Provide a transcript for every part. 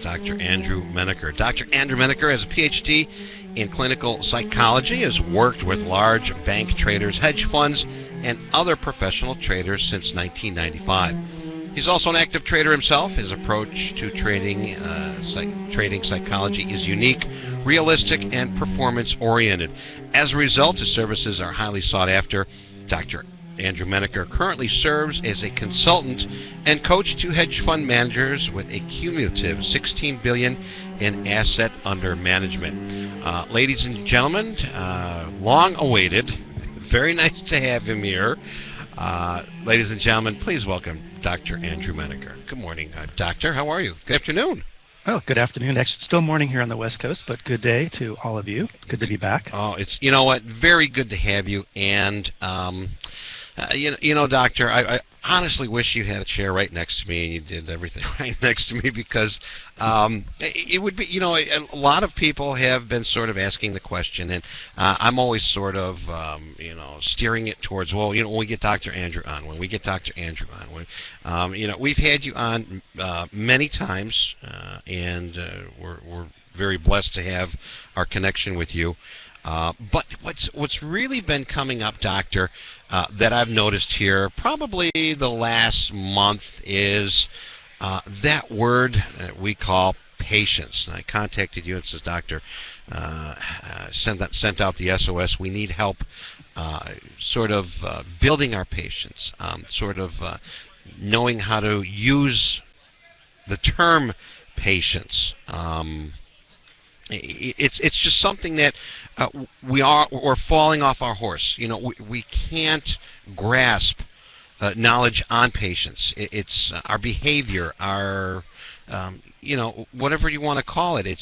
Dr. Andrew Menaker. Dr. Andrew Menaker has a PhD in clinical psychology, has worked with large bank traders, hedge funds, and other professional traders since 1995. He's also an active trader himself. His approach to trading psychology is unique, realistic, and performance-oriented. As a result, his services are highly sought after. Dr. Andrew Menaker currently serves as a consultant and coach to hedge fund managers with a cumulative $16 billion in asset under management. Ladies and gentlemen, long awaited. Very nice to have him here. Ladies and gentlemen, please welcome Dr. Andrew Menaker. Good morning, Doctor. How are you? Good afternoon. Oh, good afternoon. Actually, still morning here on the West Coast, but good day to all of you. Good to be back. Oh, it's, you know what, very good to have you. And Doctor, I honestly wish you had a chair right next to me and you did everything right next to me, because it would be, a lot of people have been sort of asking the question, and I'm always sort of, steering it towards, well, when we get Dr. Andrew on, we've had you on many times, and we're very blessed to have our connection with you. But what's really been coming up, Doctor, that I've noticed here probably the last month is that word that we call patience. And I contacted you and says, Doctor, sent out the SOS. We need help building our patience, knowing how to use the term patience. It's just something that we're falling off our horse. We can't grasp knowledge on patience. It's our behavior, our whatever you want to call it. It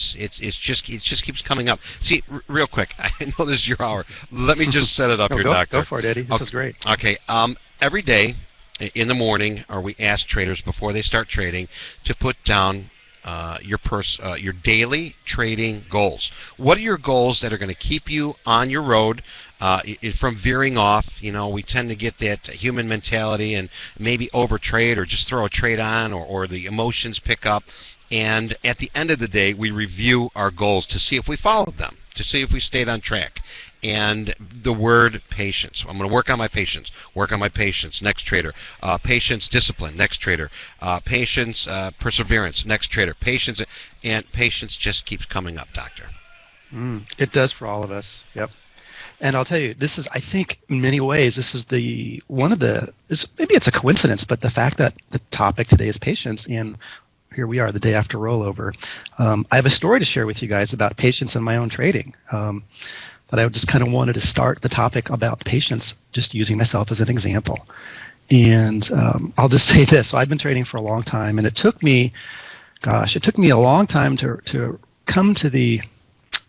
just keeps coming up. See, real quick, I know this is your hour. Let me just set it up here, Doctor. Go for it, Eddie. This is great. Okay. Every day in the morning, we ask traders before they start trading to put down your daily trading goals. What are your goals that are going to keep you on your road from veering off? We tend to get that human mentality and maybe overtrade or just throw a trade on, or the emotions pick up. And at the end of the day, we review our goals to see if we followed them, to see if we stayed on track. And the word patience. I'm going to work on my patience. Work on my patience. Next trader. Patience, discipline. Next trader. Patience, perseverance. Next trader. Patience, and patience just keeps coming up, Doctor. It does for all of us. Yep. And I'll tell you, this is, I think, in many ways, this is maybe it's a coincidence, but the fact that the topic today is patience, and here we are, the day after rollover. I have a story to share with you guys about patience in my own trading. But I just kind of wanted to start the topic about patience just using myself as an example. And I'll just say this. So I've been trading for a long time, and it took me a long time to come to the,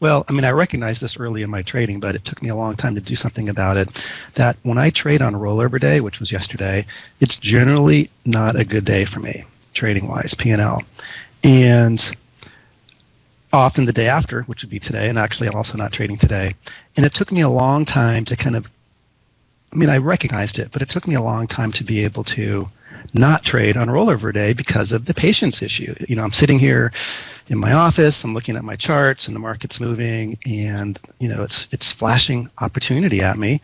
I recognized this early in my trading, but it took me a long time to do something about it, that when I trade on rollover day, which was yesterday, it's generally not a good day for me, trading-wise, P&L. And often the day after, which would be today, and actually I'm also not trading today. And it took me a long time to I recognized it, but it took me a long time to be able to not trade on rollover day because of the patience issue. I'm sitting here in my office, I'm looking at my charts, and the market's moving, and it's flashing opportunity at me,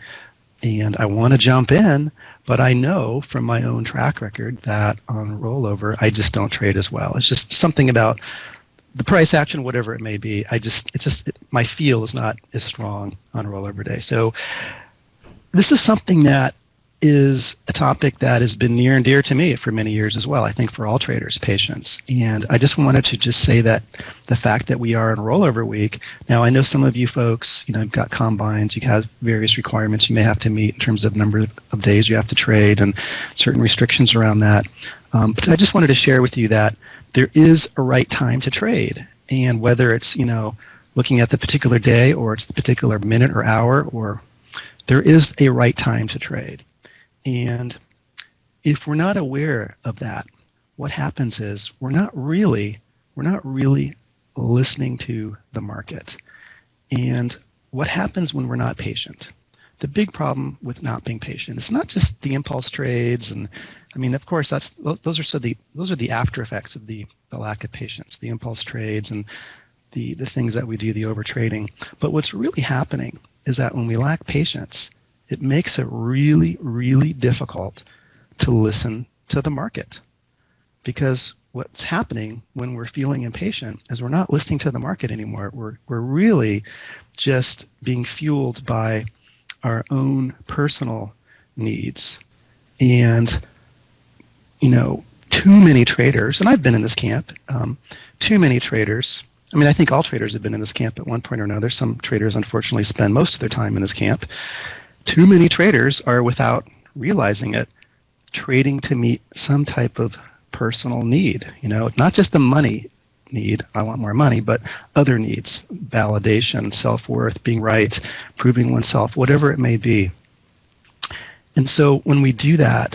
and I want to jump in, but I know from my own track record that on rollover I just don't trade as well. It's just something about the price action, whatever it may be, my feel is not as strong on rollover day. So this is something that is a topic that has been near and dear to me for many years as well, I think for all traders, patience. And I just wanted to just say that the fact that we are in rollover week, now I know some of you folks, you've got combines, you have various requirements you may have to meet in terms of number of days you have to trade and certain restrictions around that. But I just wanted to share with you that there is a right time to trade, and whether it's looking at the particular day or it's the particular minute or hour, or there is a right time to trade. And if we're not aware of that, what happens is we're not really listening to the market. And what happens when we're not patient? the big problem with not being patient, it's not just the impulse trades, and I mean, of course, those are the after effects of the lack of patience, the impulse trades and the things that we do, the over trading. But what's really happening is that when we lack patience, it makes it really, really difficult to listen to the market. Because what's happening when we're feeling impatient is we're not listening to the market anymore. We're really just being fueled by our own personal needs. And, you know, too many traders, and I've been in this camp, too many traders, I mean, I think all traders have been in this camp at one point or another. Some traders, unfortunately, spend most of their time in this camp. Too many traders are, without realizing it, trading to meet some type of personal need. You know, not just a money need, I want more money, but other needs, validation, self-worth, being right, proving oneself, whatever it may be. And so when we do that,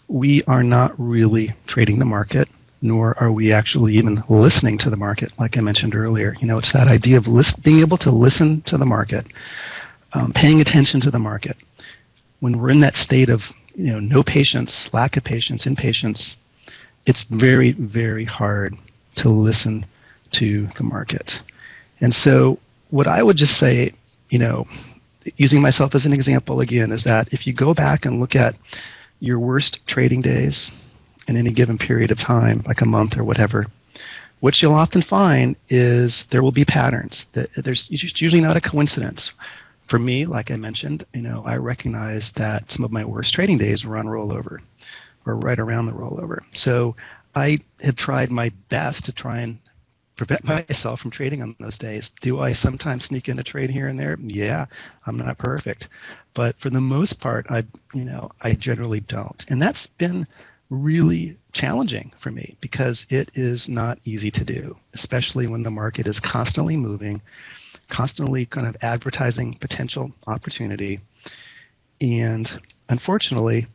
we are not really trading the market, nor are we actually even listening to the market, like I mentioned earlier. You know, it's that idea of being able to listen to the market, paying attention to the market. When we're in that state of, you know, no patience, lack of patience, impatience, it's very, very hard to listen to the market. And so what I would just say, you know, using myself as an example again, is that if you go back and look at your worst trading days in any given period of time, like a month or whatever, what you'll often find is there will be patterns. It's usually not a coincidence. For me, like I mentioned, you know, I recognize that some of my worst trading days were on rollover, or right around the rollover. So I have tried my best to try and prevent myself from trading on those days. Do I sometimes sneak in a trade here and there? Yeah, I'm not perfect, but for the most part, I generally don't, and that's been really challenging for me because it is not easy to do, especially when the market is constantly moving, constantly kind of advertising potential opportunity. And unfortunately,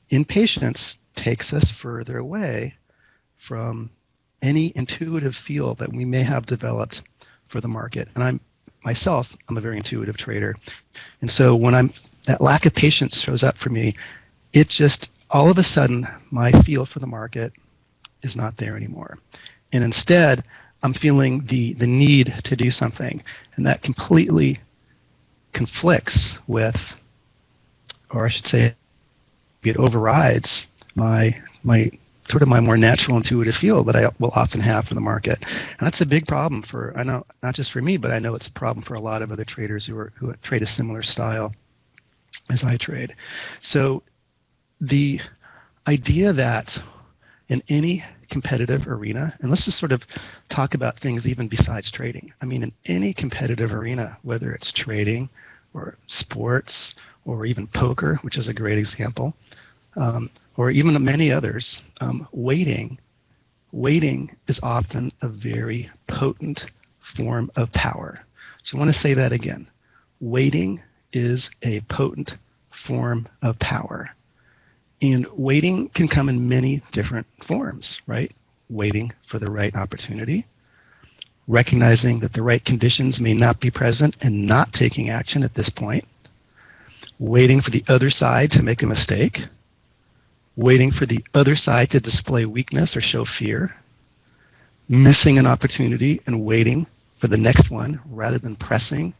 impatience takes us further away from any intuitive feel that we may have developed for the market. And I'm a very intuitive trader. And so when that lack of patience shows up for me, it just, all of a sudden, my feel for the market is not there anymore. And instead, I'm feeling the need to do something, and that completely conflicts with, or I should say, it overrides my sort of my more natural intuitive feel that I will often have for the market. And that's a big problem for, I know, not just for me, but I know it's a problem for a lot of other traders who trade a similar style as I trade. So the idea that in any competitive arena, and let's just sort of talk about things even besides trading. I mean, in any competitive arena, whether it's trading or sports or even poker, which is a great example, or even many others, waiting is often a very potent form of power. So I want to say that again. Waiting is a potent form of power. And waiting can come in many different forms, right? Waiting for the right opportunity, recognizing that the right conditions may not be present and not taking action at this point, waiting for the other side to make a mistake, waiting for the other side to display weakness or show fear, missing an opportunity and waiting for the next one rather than pressing,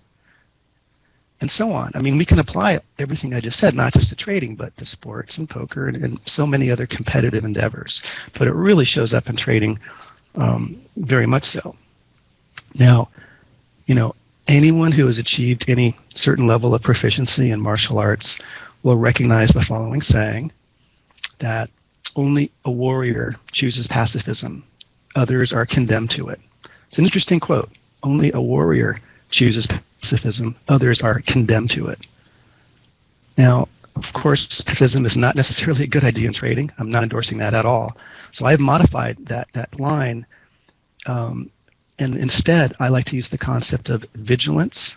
and so on. I mean, we can apply everything I just said, not just to trading, but to sports and poker and so many other competitive endeavors. But it really shows up in trading very much so. Now, you know, anyone who has achieved any certain level of proficiency in martial arts will recognize the following saying, that only a warrior chooses pacifism. Others are condemned to it. It's an interesting quote. Only a warrior chooses pacifism. Others are condemned to it. Now, of course, pacifism is not necessarily a good idea in trading. I'm not endorsing that at all. So I've modified that line, and instead I like to use the concept of vigilance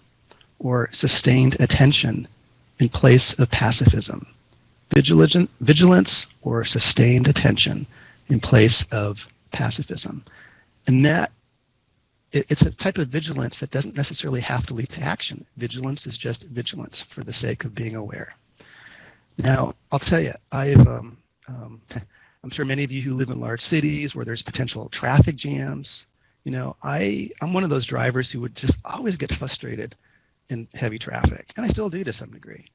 or sustained attention in place of pacifism. Vigilance or sustained attention in place of pacifism. And that it's a type of vigilance that doesn't necessarily have to lead to action. Vigilance is just vigilance for the sake of being aware. Now, I'll tell you, I'm sure many of you who live in large cities where there's potential traffic jams, I'm one of those drivers who would just always get frustrated in heavy traffic, and I still do to some degree.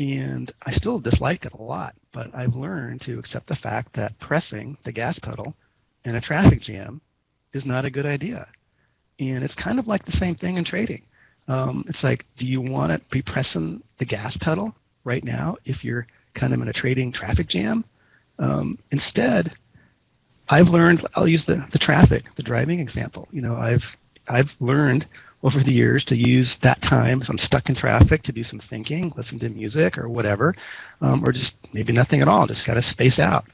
And I still dislike it a lot, but I've learned to accept the fact that pressing the gas pedal in a traffic jam is not a good idea. And it's kind of like the same thing in trading. It's like, do you want to be pressing the gas pedal right now if you're kind of in a trading traffic jam? Instead, I've learned, I'll use the driving example. I've learned over the years to use that time if I'm stuck in traffic to do some thinking, listen to music or whatever, or just maybe nothing at all, just got to space out.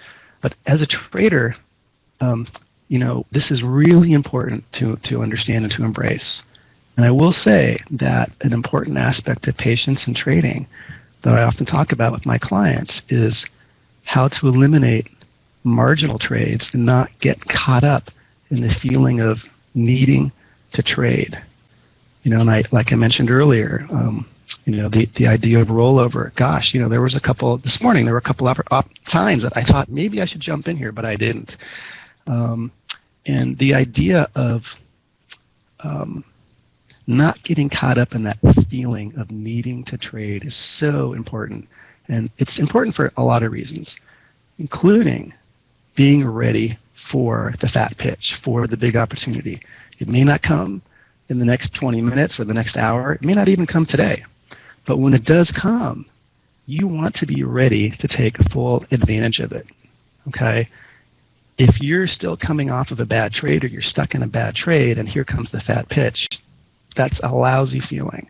But as a trader, this is really important to understand and to embrace. And I will say that an important aspect of patience in trading that I often talk about with my clients is how to eliminate marginal trades and not get caught up in the feeling of needing to trade. And like I mentioned earlier, the idea of rollover. Gosh, there was a couple this morning. There were a couple of times that I thought maybe I should jump in here, but I didn't. And the idea of not getting caught up in that feeling of needing to trade is so important, and it's important for a lot of reasons, including being ready for the fat pitch, for the big opportunity. It may not come in the next 20 minutes or the next hour. It may not even come today. But when it does come, you want to be ready to take full advantage of it. Okay? If you're still coming off of a bad trade or you're stuck in a bad trade and here comes the fat pitch, that's a lousy feeling.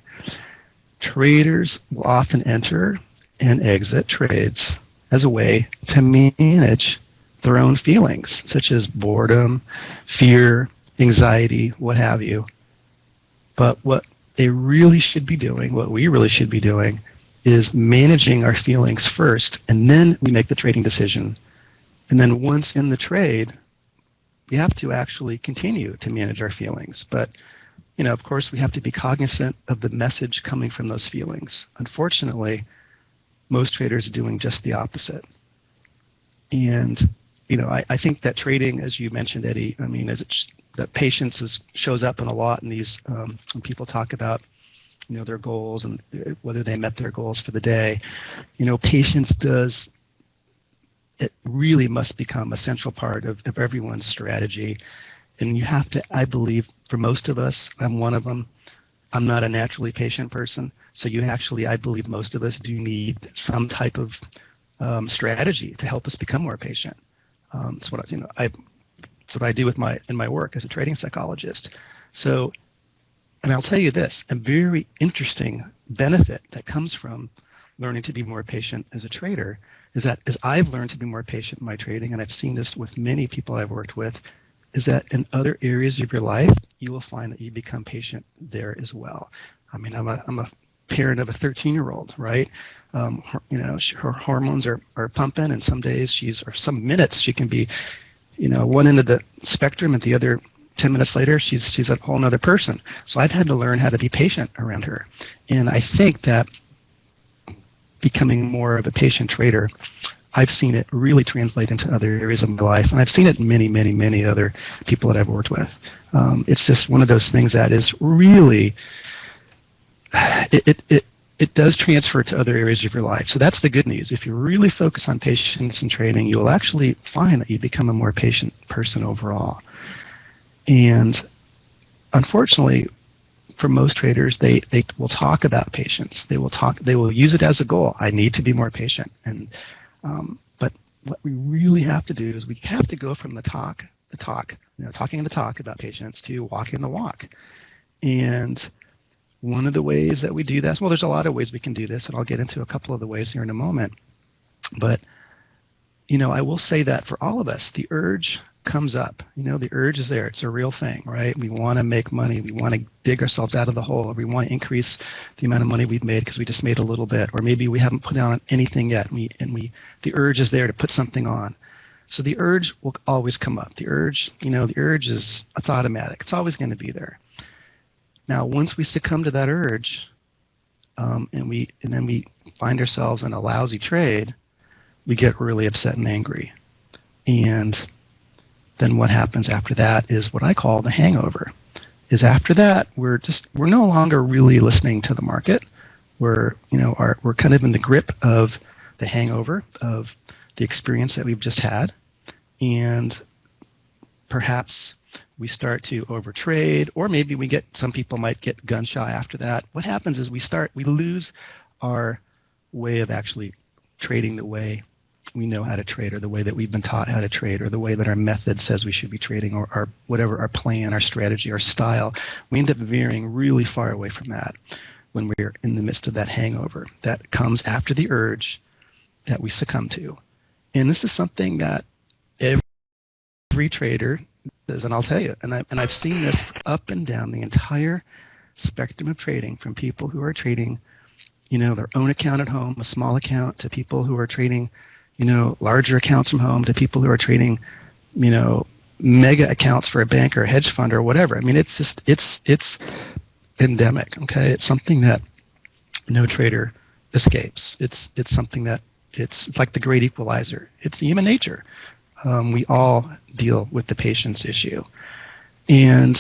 Traders will often enter and exit trades as a way to manage their own feelings, such as boredom, fear, anxiety, what have you. But what they really should be doing, what we really should be doing, is managing our feelings first, and then we make the trading decision. And then once in the trade, we have to actually continue to manage our feelings. But, of course, we have to be cognizant of the message coming from those feelings. Unfortunately, most traders are doing just the opposite. And, I think that trading, as you mentioned, Eddie, that patience shows up in a lot in these, when people talk about, their goals and whether they met their goals for the day. Patience it really must become a central part of everyone's strategy. And you have to, I believe, for most of us, I'm one of them, I'm not a naturally patient person, so I believe most of us do need some type of strategy to help us become more patient. It's what I do in my work as a trading psychologist. So, and I'll tell you this, a very interesting benefit that comes from learning to be more patient as a trader is that as I've learned to be more patient in my trading, and I've seen this with many people I've worked with, is that in other areas of your life, you will find that you become patient there as well. I'm a parent of a 13-year-old, right? Her hormones are pumping, and some days or some minutes she can be, one end of the spectrum, and the other 10 minutes later she's a whole other person. So I've had to learn how to be patient around her, and I think that becoming more of a patient trader, I've seen it really translate into other areas of my life, and I've seen it in many, many, many other people that I've worked with. It's just one of those things that is really, it does transfer to other areas of your life. So that's the good news. If you really focus on patience and trading, you'll actually find that you become a more patient person overall. And unfortunately, for most traders, they will talk about patience. They will use it as a goal. I need to be more patient. And but what we really have to do is we have to go from talking the talk about patience to walking the walk. And one of the ways that we do that, well, there's a lot of ways we can do this, and I'll get into a couple of the ways here in a moment. But I will say that for all of us, the urge comes up. The urge is there. It's a real thing, right? We want to make money. We want to dig ourselves out of the hole, or we want to increase the amount of money we've made because we just made a little bit, or maybe we haven't put on anything yet, and the urge is there to put something on. So the urge will always come up. The urge, the urge it's automatic. It's always going to be there. Now, once we succumb to that urge, and then we find ourselves in a lousy trade, we get really upset and angry. And then what happens after that is what I call the hangover. Is after that we're no longer really listening to the market. We're kind of in the grip of the hangover of the experience that we've just had, and perhaps we start to overtrade, or maybe some people might get gun shy after that. What happens is we lose our way of actually trading the way we know how to trade, or the way that we've been taught how to trade, or the way that our method says we should be trading, or whatever our plan, our strategy, our style. We end up veering really far away from that when we're in the midst of that hangover that comes after the urge that we succumb to. And this is something that every trader does, and I'll tell you, and I've seen this up and down the entire spectrum of trading, from people who are trading, their own account at home, a small account, to people who are trading, larger accounts from home, to people who are trading, mega accounts for a bank or a hedge fund or whatever. I mean, it's endemic. Okay, it's something that no trader escapes. It's something that it's like the great equalizer. It's human nature. We all deal with the patience issue, and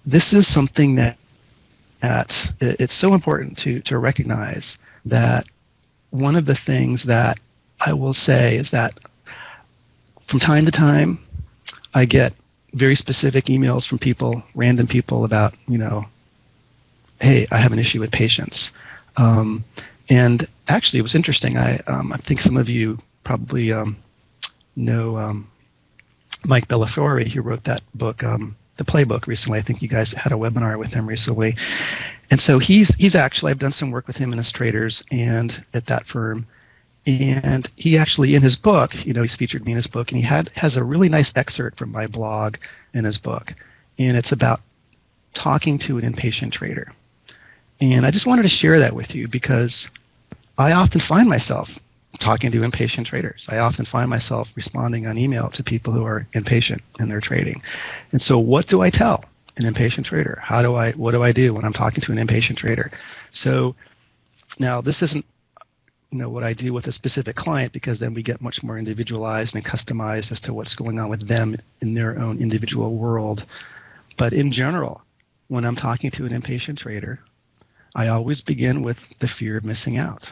this is something that it's so important to recognize that one of the things that I will say is that from time to time I get very specific emails from people, random people, about, hey, I have an issue with patience. And actually, it was interesting. I think some of you probably know Mike Bellafiore, who wrote that book, The Playbook, recently. I think you guys had a webinar with him recently. And so he's actually, I've done some work with him and his traders and at that firm. And he actually, in his book, he's featured me in his book, and he has a really nice excerpt from my blog in his book. And it's about talking to an impatient trader. And I just wanted to share that with you because I often find myself talking to impatient traders. I often find myself responding on email to people who are impatient in their trading. And so what do I tell an impatient trader? What do I do when I'm talking to an impatient trader? So now this isn't what I do with a specific client, because then we get much more individualized and customized as to what's going on with them in their own individual world. But in general, when I'm talking to an impatient trader, I always begin with the fear of missing out,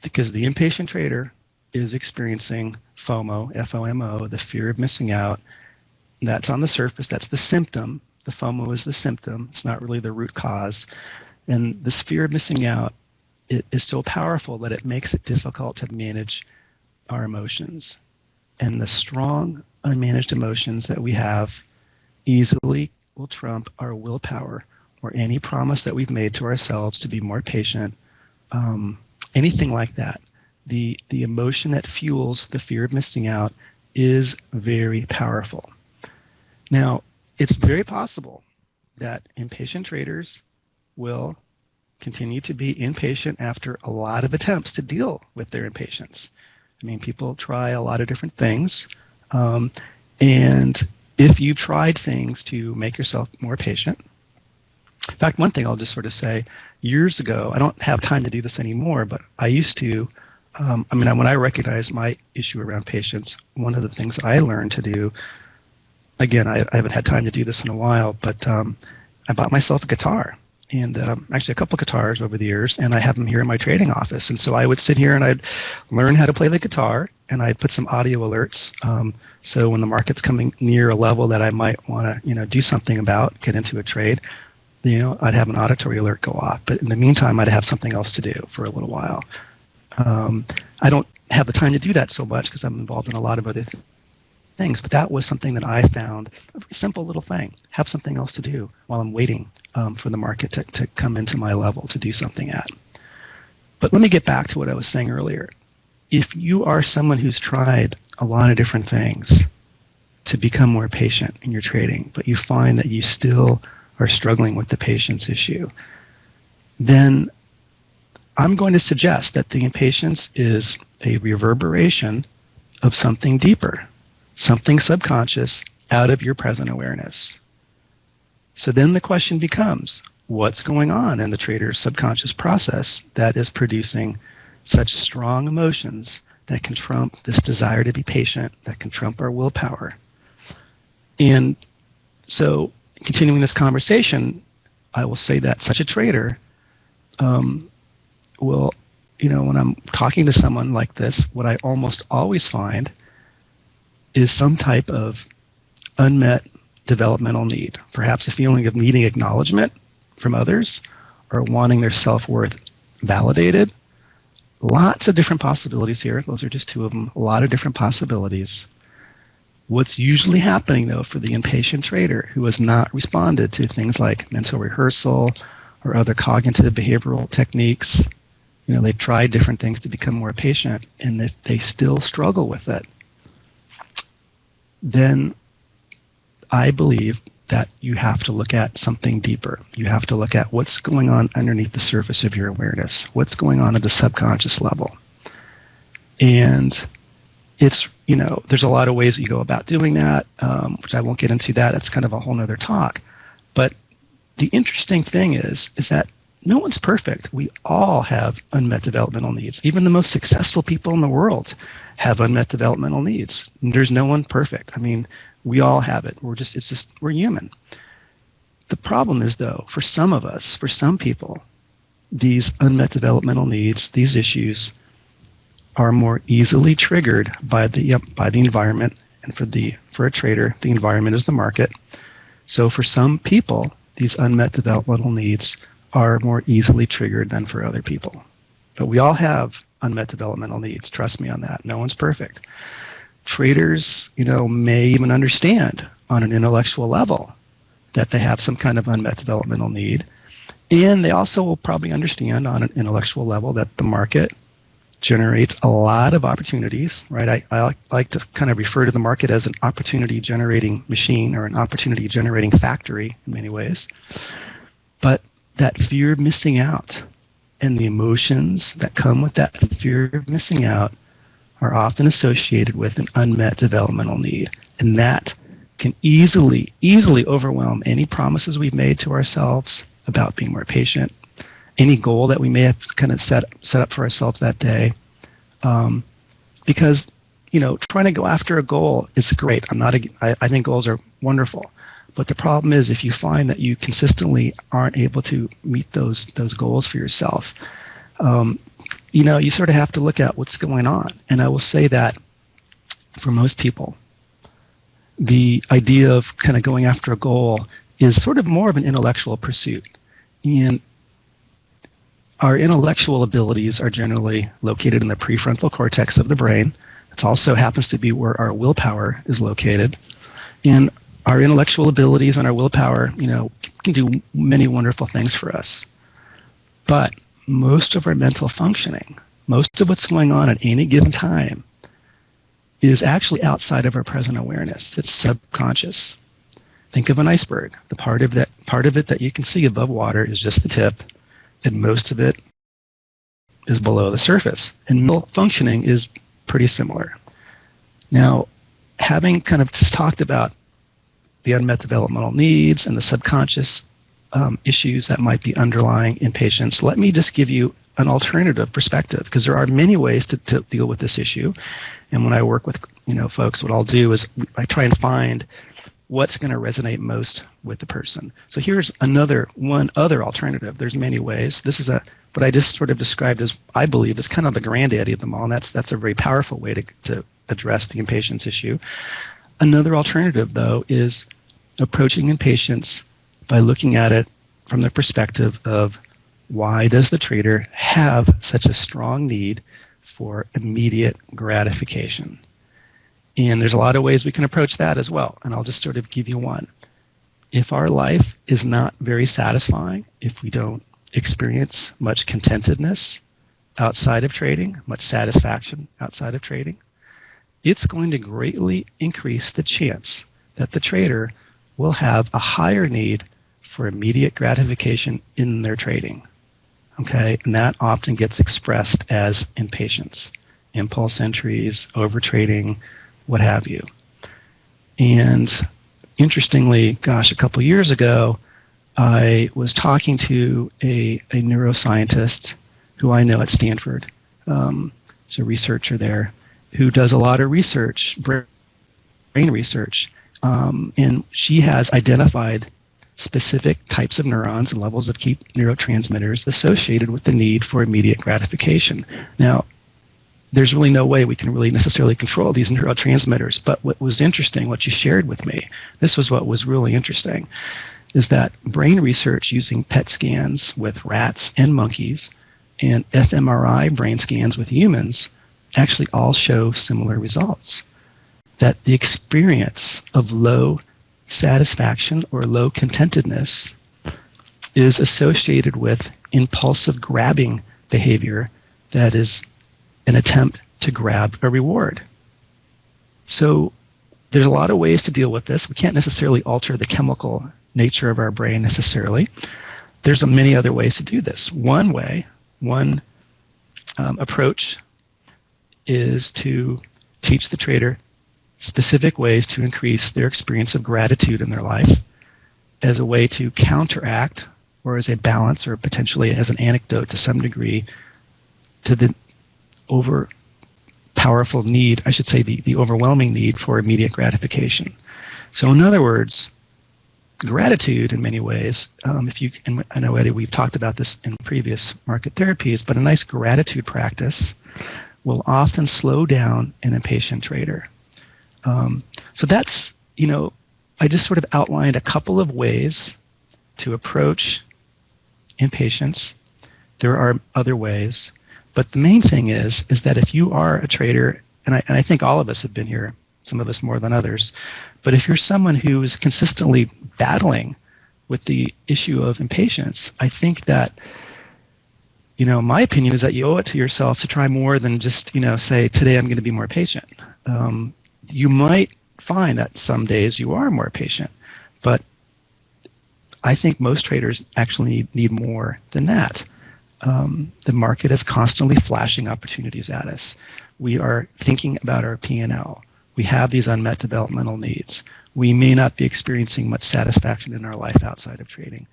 because the impatient trader is experiencing FOMO, F-O-M-O, the fear of missing out. That's on the surface. That's the symptom. The FOMO is the symptom. It's not really the root cause. And this fear of missing out, it is so powerful that it makes it difficult to manage our emotions. And the strong, unmanaged emotions that we have easily will trump our willpower or any promise that we've made to ourselves to be more patient, anything like that. The emotion that fuels the fear of missing out is very powerful. Now, it's very possible that impatient traders will continue to be impatient after a lot of attempts to deal with their impatience. I mean, people try a lot of different things, and if you've tried things to make yourself more patient, in fact, one thing I'll just sort of say, years ago, I don't have time to do this anymore, but I used to, when I recognized my issue around patience, one of the things that I learned to do, again, I haven't had time to do this in a while, but I bought myself a guitar, and actually a couple guitars over the years, and I have them here in my trading office. And so I would sit here and I'd learn how to play the guitar, and I'd put some audio alerts. So when the market's coming near a level that I might want to, do something about, get into a trade, I'd have an auditory alert go off. But in the meantime, I'd have something else to do for a little while. I don't have the time to do that so much because I'm involved in a lot of other things, but that was something that I found a very simple little thing. Have something else to do while I'm waiting for the market to come into my level to do something at. But let me get back to what I was saying earlier. If you are someone who's tried a lot of different things to become more patient in your trading, but you find that you still are struggling with the patience issue, then I'm going to suggest that the impatience is a reverberation of something deeper, something subconscious out of your present awareness. So then the question becomes, what's going on in the trader's subconscious process that is producing such strong emotions that can trump this desire to be patient, that can trump our willpower? And so, continuing this conversation, I will say that such a trader will, when I'm talking to someone like this, what I almost always find is some type of unmet developmental need. Perhaps a feeling of needing acknowledgement from others or wanting their self-worth validated. Lots of different possibilities here. Those are just two of them. A lot of different possibilities. What's usually happening, though, for the impatient trader who has not responded to things like mental rehearsal or other cognitive behavioral techniques, they've tried different things to become more patient, and if they still struggle with it, then I believe that you have to look at something deeper. You have to look at what's going on underneath the surface of your awareness, what's going on at the subconscious level. And it's, there's a lot of ways that you go about doing that, which I won't get into that. That's kind of a whole other talk. But the interesting thing is that no one's perfect. We all have unmet developmental needs. Even the most successful people in the world have unmet developmental needs. There's no one perfect. I mean, we all have it. We're human. The problem is, though, for some of us, for some people, these unmet developmental needs, these issues, are more easily triggered by the environment. And for a trader, the environment is the market. So for some people, these unmet developmental needs are more easily triggered than for other people. But we all have unmet developmental needs. Trust me on that. No one's perfect. Traders, may even understand on an intellectual level that they have some kind of unmet developmental need. And they also will probably understand on an intellectual level that the market generates a lot of opportunities, right? I like to kind of refer to the market as an opportunity-generating machine or an opportunity-generating factory in many ways. But that fear of missing out and the emotions that come with that fear of missing out are often associated with an unmet developmental need. And that can easily overwhelm any promises we've made to ourselves about being more patient, any goal that we may have kind of set up for ourselves that day. Because, trying to go after a goal is great. I think goals are wonderful. But the problem is if you find that you consistently aren't able to meet those goals for yourself, you sort of have to look at what's going on. And I will say that for most people, the idea of kind of going after a goal is sort of more of an intellectual pursuit. And our intellectual abilities are generally located in the prefrontal cortex of the brain. It also happens to be where our willpower is located. And our intellectual abilities and our willpower, can do many wonderful things for us. But most of our mental functioning, most of what's going on at any given time, is actually outside of our present awareness. It's subconscious. Think of an iceberg. The part of it that you can see above water is just the tip, and most of it is below the surface. And mental functioning is pretty similar. Now, having kind of just talked about the unmet developmental needs and the subconscious issues that might be underlying impatience, let me just give you an alternative perspective, because there are many ways to deal with this issue. And when I work with folks, what I'll do is I try and find what's going to resonate most with the person. So here's one other alternative. There's many ways. This is what I just sort of described as, I believe, is kind of the granddaddy of them all, and that's a very powerful way to address the impatience issue. Another alternative, though, is approaching impatience by looking at it from the perspective of, why does the trader have such a strong need for immediate gratification? And there's a lot of ways we can approach that as well, and I'll just sort of give you one. If our life is not very satisfying, if we don't experience much contentedness outside of trading, much satisfaction outside of trading, it's going to greatly increase the chance that the trader will have a higher need for immediate gratification in their trading. Okay, and that often gets expressed as impatience. impulse entries, overtrading, what have you. And interestingly, gosh, a couple years ago, I was talking to a neuroscientist who I know at Stanford. He's a researcher there who does a lot of research, brain research, and she has identified specific types of neurons and levels of key neurotransmitters associated with the need for immediate gratification. Now, there's really no way we can really necessarily control these neurotransmitters, but what was interesting, what you shared with me, this was what was really interesting, is that brain research using PET scans with rats and monkeys and fMRI brain scans with humans actually all show similar results. That the experience of low satisfaction or low contentedness is associated with impulsive grabbing behavior that is an attempt to grab a reward. So there's a lot of ways to deal with this. We can't necessarily alter the chemical nature of our brain necessarily. There's many other ways to do this. One approach is to teach the trader specific ways to increase their experience of gratitude in their life as a way to counteract or as a balance or potentially as an antidote to some degree to the powerful need, I should say the overwhelming need for immediate gratification. So in other words, gratitude in many ways, and I know, Eddie, we've talked about this in previous market therapies, but a nice gratitude practice will often slow down an impatient trader. So that's, I just sort of outlined a couple of ways to approach impatience. There are other ways, but the main thing is that if you are a trader, and I think all of us have been here, some of us more than others, but if you're someone who is consistently battling with the issue of impatience, I think that, my opinion is that you owe it to yourself to try more than just, say, today I'm going to be more patient. You might find that some days you are more patient, but I think most traders actually need more than that. The market is constantly flashing opportunities at us. We are thinking about our P&L. We have these unmet developmental needs. We may not be experiencing much satisfaction in our life outside of trading.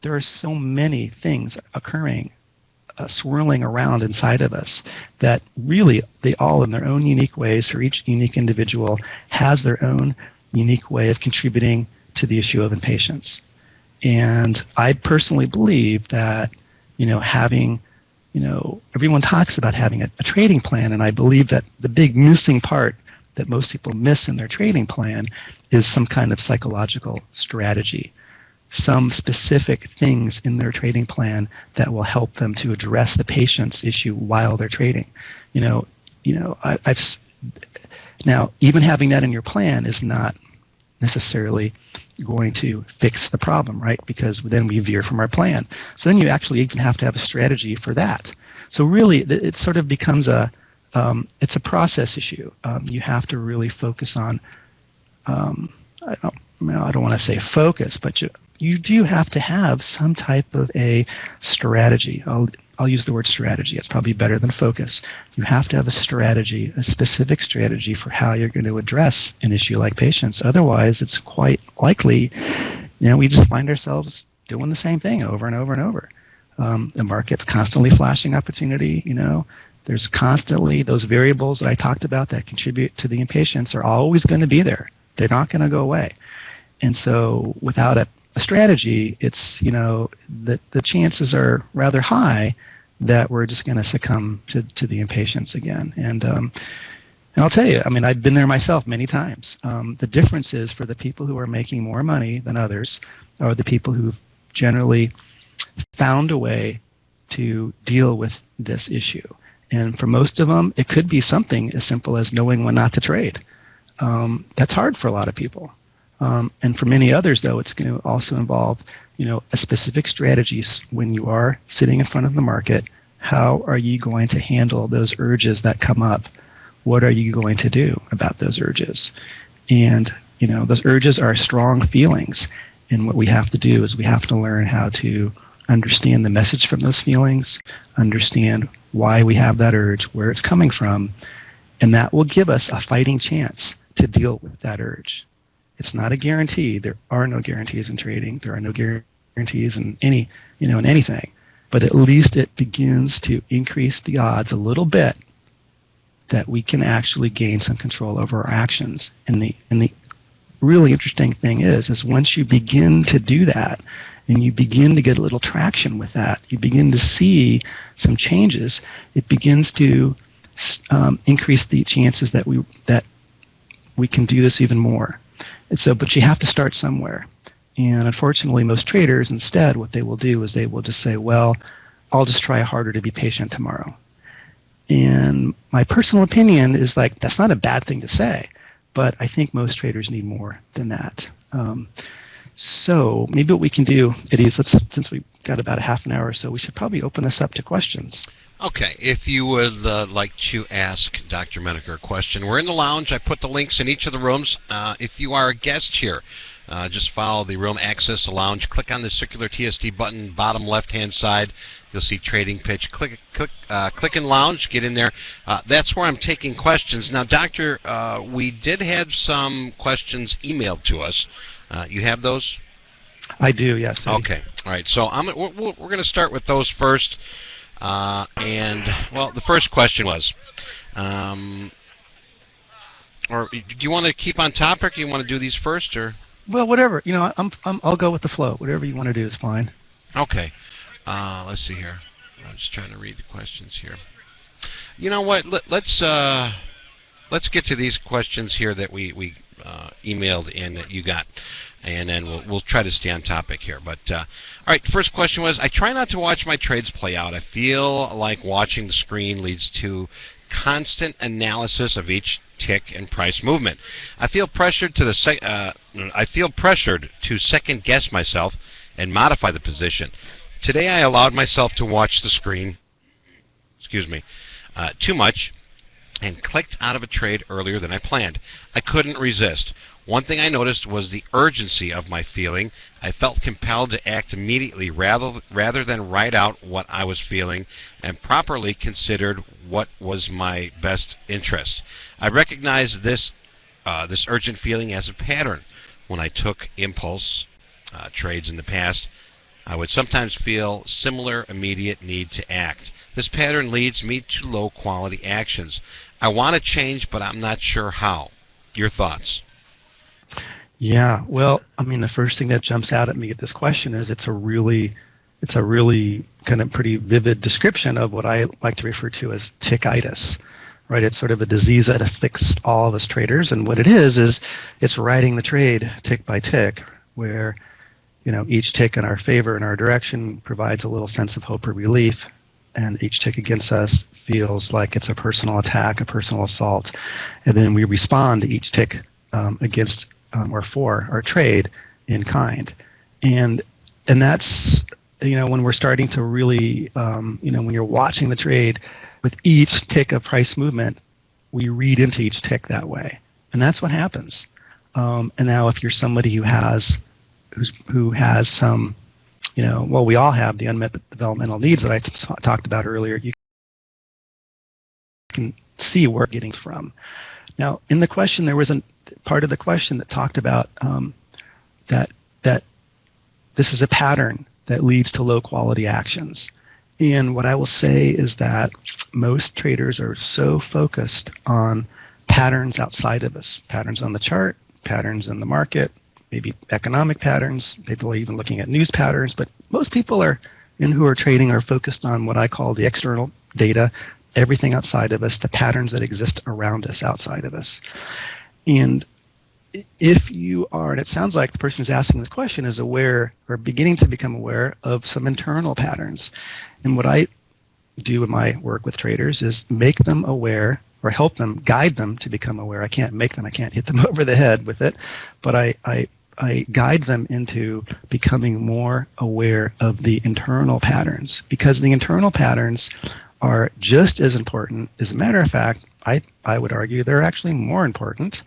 There are so many things occurring, swirling around inside of us that really they all in their own unique ways for each unique individual has their own unique way of contributing to the issue of impatience. And I personally believe that, having, everyone talks about having a trading plan, and I believe that the big missing part that most people miss in their trading plan is some kind of psychological strategy, some specific things in their trading plan that will help them to address the patience issue while they're trading. Now, even having that in your plan is not necessarily going to fix the problem, right? Because then we veer from our plan. So then you actually even have to have a strategy for that. So really, it sort of becomes it's a process issue. You have to really focus on, I don't want to say focus, but you do have to have some type of a strategy. I'll use the word strategy. It's probably better than focus. You have to have a strategy, a specific strategy for how you're going to address an issue like patience. Otherwise, it's quite likely, we just find ourselves doing the same thing over and over and over. The market's constantly flashing opportunity, There's constantly those variables that I talked about that contribute to the impatience are always going to be there. They're not going to go away. And so without a strategy, it's, the chances are rather high that we're just going to succumb to the impatience again. And I'll tell you, I've been there myself many times. The difference is for the people who are making more money than others are the people who've generally found a way to deal with this issue. And for most of them, it could be something as simple as knowing when not to trade. That's hard for a lot of people. And for many others, though, it's going to also involve, a specific strategy when you are sitting in front of the market. How are you going to handle those urges that come up? What are you going to do about those urges? And, those urges are strong feelings. And what we have to do is we have to learn how to understand the message from those feelings, understand why we have that urge, where it's coming from, and that will give us a fighting chance to deal with that urge. It's not a guarantee. There are no guarantees in trading. There are no guarantees in in anything. But at least it begins to increase the odds a little bit that we can actually gain some control over our actions. And the really interesting thing is once you begin to do that, and you begin to get a little traction with that, you begin to see some changes. It begins to increase the chances that we can do this even more. And so, but you have to start somewhere. And unfortunately, most traders instead, what they will do is they will just say, well, I'll just try harder to be patient tomorrow. And my personal opinion is like, that's not a bad thing to say, but I think most traders need more than that. So maybe what we can do, since we've got about a half an hour or so, we should probably open this up to questions. Okay, if you would like to ask Dr. Menaker a question, we're in the lounge. I put the links in each of the rooms. If you are a guest here, just follow the room, access the lounge, click on the circular TSD button, bottom left-hand side. You'll see Trading Pitch. Click in Lounge, get in there. That's where I'm taking questions. Now, Doctor, we did have some questions emailed to us. You have those? I do, yes. Okay, all right. So we're going to start with those first. And well, the first question was, or do you want to keep on topic? Or you want to do these first, or? Well, whatever. I'll go with the flow. Whatever you want to do is fine. Okay. Let's see here. I'm just trying to read the questions here. You know what? Let's get to these questions here that we emailed in that you got, and then we'll try to stay on topic here. But all right, first question was, I try not to watch my trades play out. I feel like watching the screen leads to constant analysis of each tick and price movement. I feel pressured to second guess myself and modify the position. Today I allowed myself to watch the screen, too much, and clicked out of a trade earlier than I planned. I couldn't resist. One thing I noticed was the urgency of my feeling. I felt compelled to act immediately rather than write out what I was feeling and properly considered what was my best interest. I recognized this urgent feeling as a pattern. When I took impulse trades in the past, I would sometimes feel similar immediate need to act. This pattern leads me to low-quality actions. I want to change, but I'm not sure how. Your thoughts? Yeah, well, I mean, the first thing that jumps out at me at this question is it's a really kind of pretty vivid description of what I like to refer to as tickitis, right? It's sort of a disease that afflicts all of us traders, and what it is it's riding the trade tick by tick, where each tick in our favor, in our direction, provides a little sense of hope or relief, and each tick against us feels like it's a personal attack, a personal assault, and then we respond to each tick against or for our trade in kind, and that's when we're starting to really when you're watching the trade with each tick of price movement, we read into each tick that way, and that's what happens. And now, if you're somebody who has some, well, we all have the unmet developmental needs that I talked about earlier. You can see where it's getting from. Now, in the question, there was a part of the question that talked about that this is a pattern that leads to low-quality actions. And what I will say is that most traders are so focused on patterns outside of us, patterns on the chart, patterns in the market, maybe economic patterns, people are even looking at news patterns, but most people who are trading are focused on what I call the external data, everything outside of us, the patterns that exist around us, outside of us. And if you are, and it sounds like the person who's asking this question is aware or beginning to become aware of some internal patterns. And what I do in my work with traders is make them aware or help them, guide them to become aware. I can't make them, I can't hit them over the head with it, but I guide them into becoming more aware of the internal patterns, because the internal patterns are just as important. As a matter of fact, I would argue they're actually more important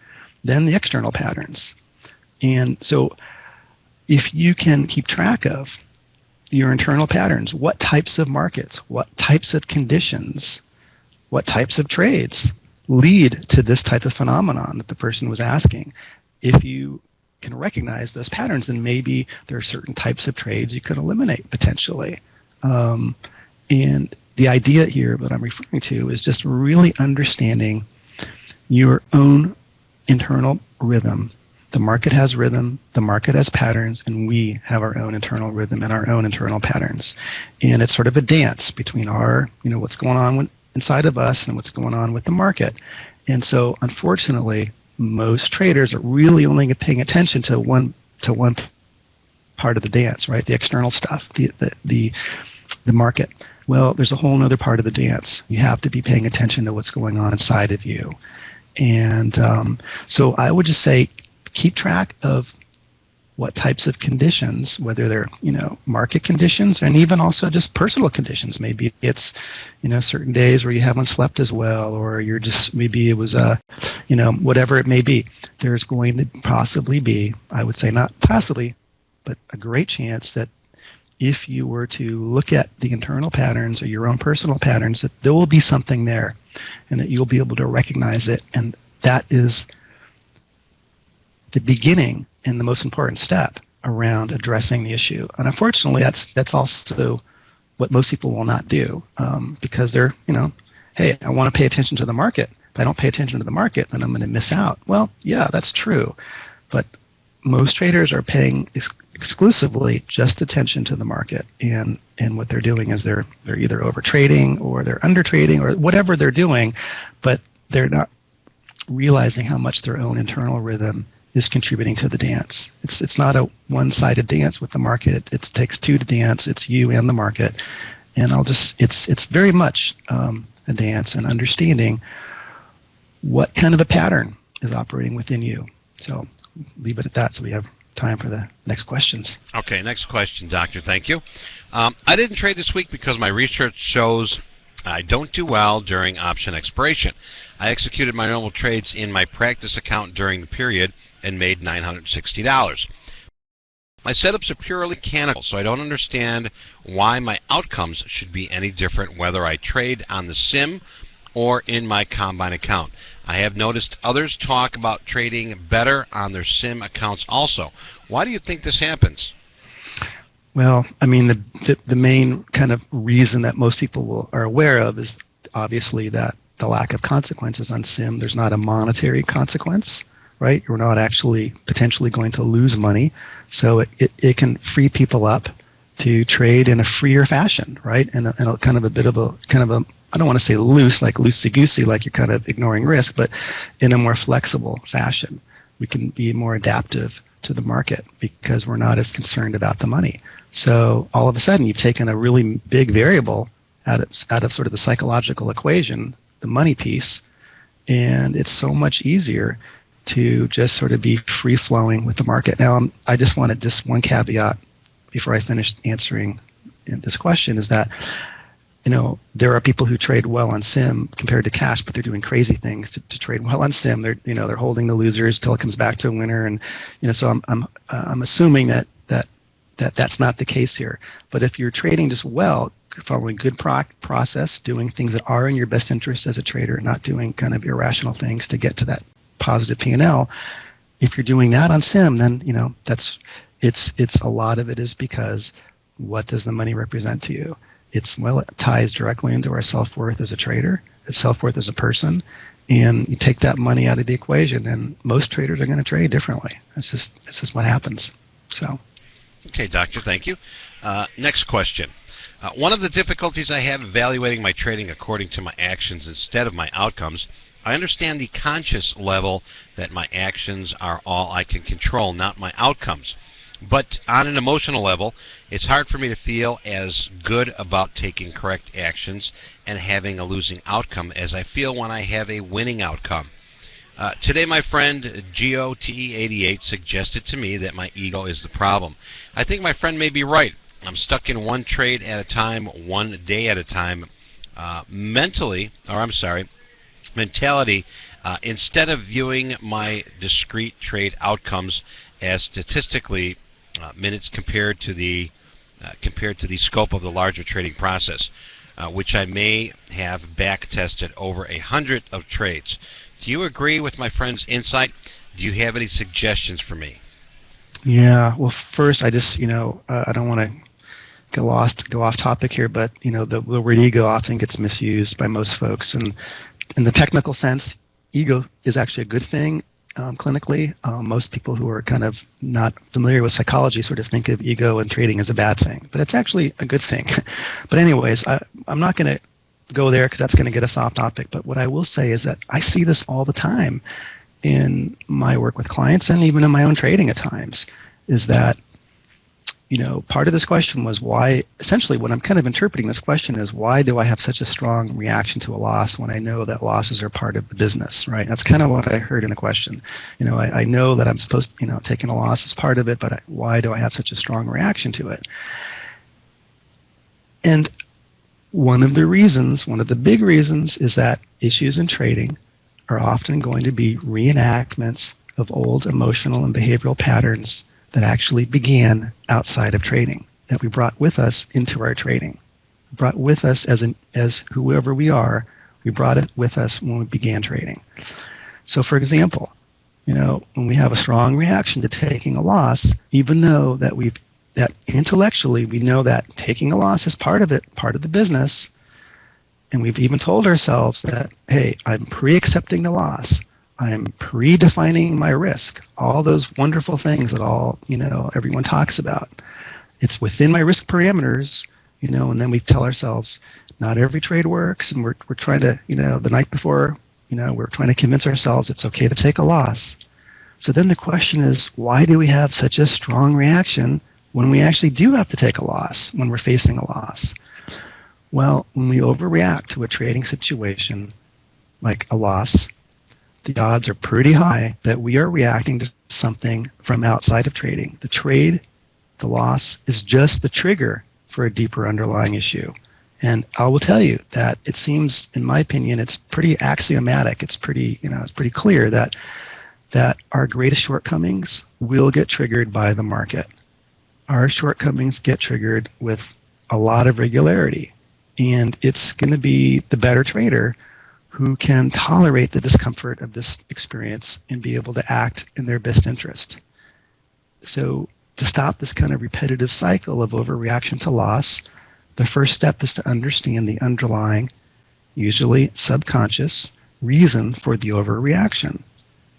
than the external patterns. And so if you can keep track of your internal patterns. What types of markets, what types of conditions, what types of trades lead to this type of phenomenon that the person was asking? If you can recognize those patterns, then maybe there are certain types of trades you could eliminate potentially. And the idea here that I'm referring to is just really understanding your own internal rhythm. The market has rhythm, the market has patterns, and we have our own internal rhythm and our own internal patterns. And it's sort of a dance between our, what's going on inside of us and what's going on with the market. And so, unfortunately, most traders are really only paying attention to one part of the dance, right? The external stuff, the market. Well, there's a whole other part of the dance. You have to be paying attention to what's going on inside of you. And so I would just say, keep track of what types of conditions, whether they're market conditions and even also just personal conditions. Maybe it's certain days where you haven't slept as well, or you're just, maybe it was whatever it may be. There's going to possibly be, I would say not possibly, but a great chance that if you were to look at the internal patterns or your own personal patterns, that there will be something there, and that you'll be able to recognize it, and that is the beginning and the most important step around addressing the issue. And unfortunately, that's also what most people will not do, because they're, hey, I want to pay attention to the market. If I don't pay attention to the market, then I'm going to miss out. Well, yeah, that's true, but most traders are paying exclusively just attention to the market, and what they're doing is they're either over trading or they're under trading or whatever they're doing, but they're not realizing how much their own internal rhythm is contributing to the dance. It's not a one-sided dance with the market. It takes two to dance. It's you and the market, and it's very much a dance and understanding what kind of a pattern is operating within you. So leave it at that, so we have time for the next questions. Okay, next question, Doctor. Thank you. I didn't trade this week because my research shows I don't do well during option expiration. I executed my normal trades in my practice account during the period and made $960. My setups are purely mechanical, so I don't understand why my outcomes should be any different whether I trade on the sim or in my Combine account. I have noticed others talk about trading better on their sim accounts also. Why do you think this happens? Well, I mean, the main kind of reason that most people are aware of is obviously that the lack of consequences on sim. There's not a monetary consequence, right? You're not actually potentially going to lose money, so it can free people up to trade in a freer fashion, right? And a kind of a bit of a I don't want to say loose, like loosey-goosey, like you're kind of ignoring risk, but in a more flexible fashion. We can be more adaptive to the market because we're not as concerned about the money. So all of a sudden, you've taken a really big variable out of sort of the psychological equation, the money piece, and it's so much easier to just sort of be free-flowing with the market. Now, I just wanted just one caveat before I finish answering this question, is that there are people who trade well on sim compared to cash, but they're doing crazy things to trade well on sim. They're holding the losers till it comes back to a winner, and so I'm assuming that's not the case here. But if you're trading just well, following good process, doing things that are in your best interest as a trader, not doing kind of irrational things to get to that positive P&L, if you're doing that on sim, then it's a lot of it is because what does the money represent to you? It ties directly into our self-worth as a trader, self-worth as a person, and you take that money out of the equation, and most traders are going to trade differently. It's just what happens. So. Okay, Doctor, thank you. Next question. One of the difficulties I have evaluating my trading according to my actions instead of my outcomes, I understand the conscious level that my actions are all I can control, not my outcomes. But on an emotional level, it's hard for me to feel as good about taking correct actions and having a losing outcome as I feel when I have a winning outcome. Today my friend GOTE88 suggested to me that my ego is the problem. I think my friend may be right. I'm stuck in one trade at a time, one day at a time. Mentality, instead of viewing my discrete trade outcomes as statistically minutes compared to the compared to the scope of the larger trading process, which I may have back-tested over 100 of trades. Do you agree with my friend's insight? Do you have any suggestions for me? Yeah. Well, first, I just, I don't want to go off topic here, but the word ego often gets misused by most folks, and in the technical sense, ego is actually a good thing. Clinically, most people who are kind of not familiar with psychology sort of think of ego and trading as a bad thing, but it's actually a good thing. But anyways, I'm not going to go there because that's going to get us off topic. But what I will say is that I see this all the time in my work with clients and even in my own trading at times, is that part of this question was why, essentially what I'm kind of interpreting this question is, why do I have such a strong reaction to a loss when I know that losses are part of the business, right? That's kind of what I heard in the question. I know that I'm supposed to, taking a loss is part of it, but why do I have such a strong reaction to it? And one of the big reasons is that issues in trading are often going to be reenactments of old emotional and behavioral patterns that actually began outside of trading, that we brought with us into our trading. We brought with us as whoever we are, we brought it with us when we began trading. So for example, when we have a strong reaction to taking a loss, even though that intellectually we know that taking a loss is part of the business, and we've even told ourselves that, hey, I'm pre-accepting the loss, I'm predefining my risk, all those wonderful things that everyone talks about. It's within my risk parameters, and then we tell ourselves, not every trade works, and we're trying to, the night before, we're trying to convince ourselves it's okay to take a loss. So then the question is, why do we have such a strong reaction when we actually do have to take a loss, when we're facing a loss? Well, when we overreact to a trading situation like a loss, the odds are pretty high that we are reacting to something from outside of trading. The loss, is just the trigger for a deeper underlying issue. And I will tell you that it seems, in my opinion, it's pretty axiomatic. It's pretty clear that our greatest shortcomings will get triggered by the market. Our shortcomings get triggered with a lot of regularity. And it's going to be the better trader who can tolerate the discomfort of this experience and be able to act in their best interest. So to stop this kind of repetitive cycle of overreaction to loss, the first step is to understand the underlying, usually subconscious, reason for the overreaction.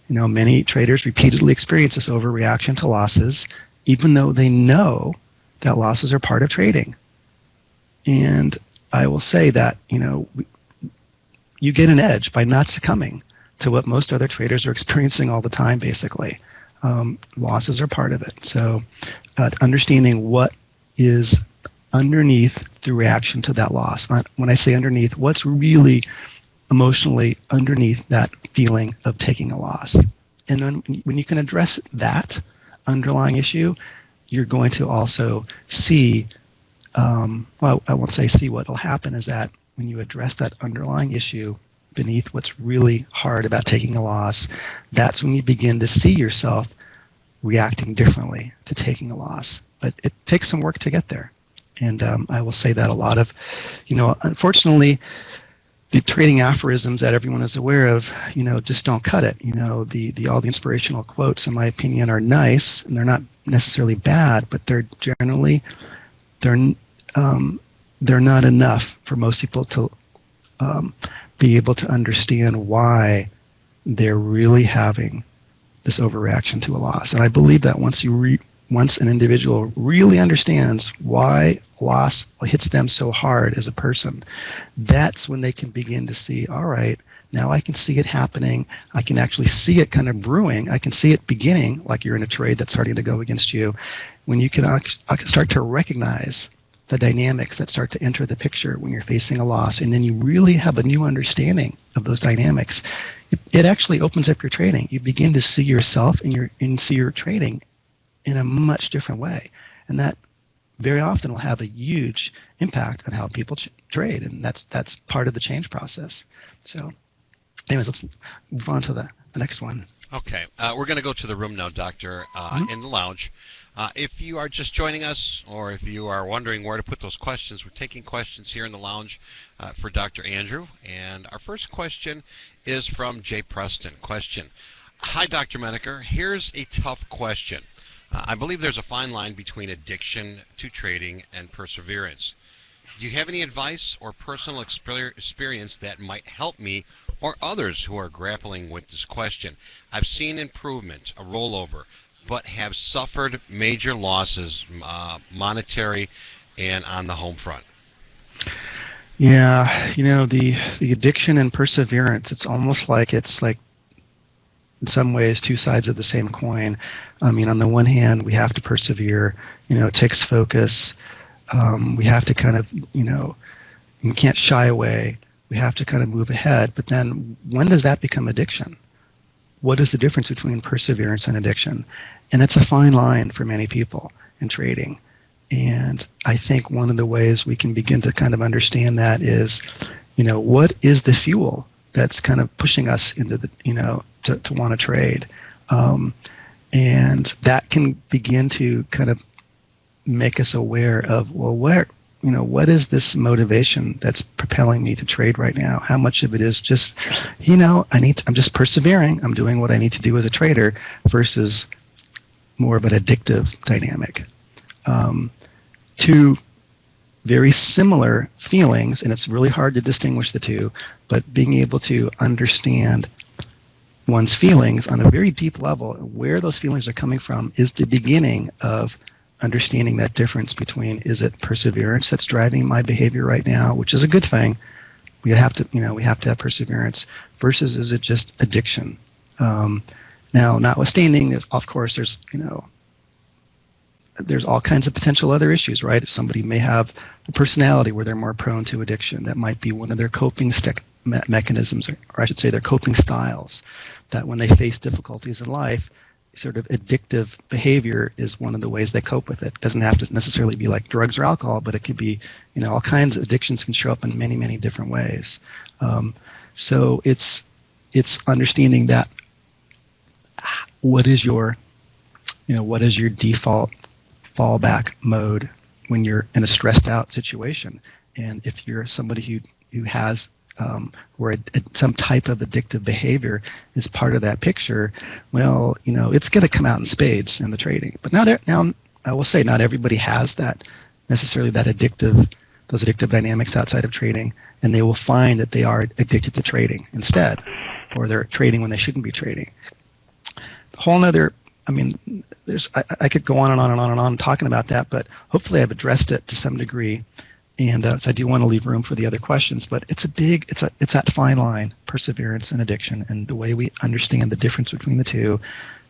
Many traders repeatedly experience this overreaction to losses, even though they know that losses are part of trading. And I will say that, you get an edge by not succumbing to what most other traders are experiencing all the time, basically. Losses are part of it. So understanding what is underneath the reaction to that loss. When I say underneath, what's really emotionally underneath that feeling of taking a loss. And then when you can address that underlying issue, you're going to also see, well, I won't say see, what will happen is that when you address that underlying issue beneath what's really hard about taking a loss, that's when you begin to see yourself reacting differently to taking a loss. But it takes some work to get there. And I will say that a lot of, unfortunately, the trading aphorisms that everyone is aware of, just don't cut it. All the inspirational quotes, in my opinion, are nice, and they're not necessarily bad, but they're generally, they're not enough for most people to be able to understand why they're really having this overreaction to a loss. And I believe that once an individual really understands why loss hits them so hard as a person, that's when they can begin to see, all right, now I can see it happening. I can actually see it kind of brewing. I can see it beginning, like you're in a trade that's starting to go against you. When you can start to recognize the dynamics that start to enter the picture when you're facing a loss, and then you really have a new understanding of those dynamics, it actually opens up your trading. You begin to see yourself and see your trading in a much different way. And that very often will have a huge impact on how people trade, and that's part of the change process. So anyways, let's move on to the next one. Okay, we're going to go to the room now, Doctor, in the lounge. If you are just joining us, or if you are wondering where to put those questions, we're taking questions here in the lounge for Dr. Andrew. And our first question is from Jay Preston. Question: Hi, Dr. Menaker. Here's a tough question. I believe there's a fine line between addiction to trading and perseverance. Do you have any advice or personal experience that might help me or others who are grappling with this question? I've seen improvement, a rollover, but have suffered major losses, monetary and on the home front. Yeah, the addiction and perseverance, it's almost like in some ways two sides of the same coin. I mean, on the one hand, we have to persevere. It takes focus. We have to kind of, we can't shy away. We have to kind of move ahead. But then when does that become addiction? What is the difference between perseverance and addiction? And it's a fine line for many people in trading. And I think one of the ways we can begin to kind of understand that is, what is the fuel that's kind of pushing us into the, to want to trade? And that can begin to kind of make us aware of, well, what is this motivation that's propelling me to trade right now? How much of it is just, I'm just persevering. I'm doing what I need to do as a trader versus more of an addictive dynamic. Two very similar feelings, and it's really hard to distinguish the two, but being able to understand one's feelings on a very deep level, where those feelings are coming from, is the beginning of understanding that difference between, is it perseverance that's driving my behavior right now, which is a good thing. We have to have perseverance, versus is it just addiction? Now, notwithstanding, of course, there's all kinds of potential other issues, right? Somebody may have a personality where they're more prone to addiction. That might be one of their coping mechanisms, or I should say their coping styles, that when they face difficulties in life, sort of addictive behavior is one of the ways they cope with it. It doesn't have to necessarily be like drugs or alcohol, but it could be, all kinds of addictions can show up in many, many different ways. So it's understanding that what is your default fallback mode when you're in a stressed out situation, and if you're somebody who has where some type of addictive behavior is part of that picture, well, it's going to come out in spades in the trading. But now I will say, not everybody has that necessarily those addictive dynamics outside of trading, and they will find that they are addicted to trading instead, or they're trading when they shouldn't be trading. A whole nother, I could go on and on and on and on talking about that, but hopefully I've addressed it to some degree. And so I do want to leave room for the other questions, but it's that fine line, perseverance and addiction, and the way we understand the difference between the two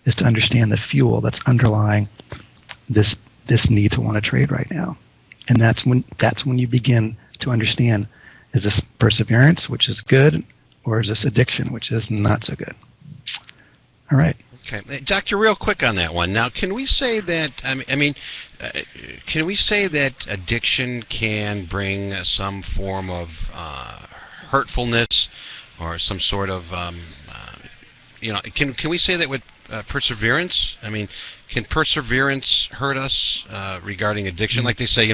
is to understand the fuel that's underlying this need to want to trade right now. And that's when you begin to understand, is this perseverance, which is good, or is this addiction, which is not so good? All right. Okay, Doctor, real quick on that one. Now, can we say that? Can we say that addiction can bring some form of hurtfulness, or some sort of, Can we say that with perseverance? Can perseverance hurt us regarding addiction? Like they say,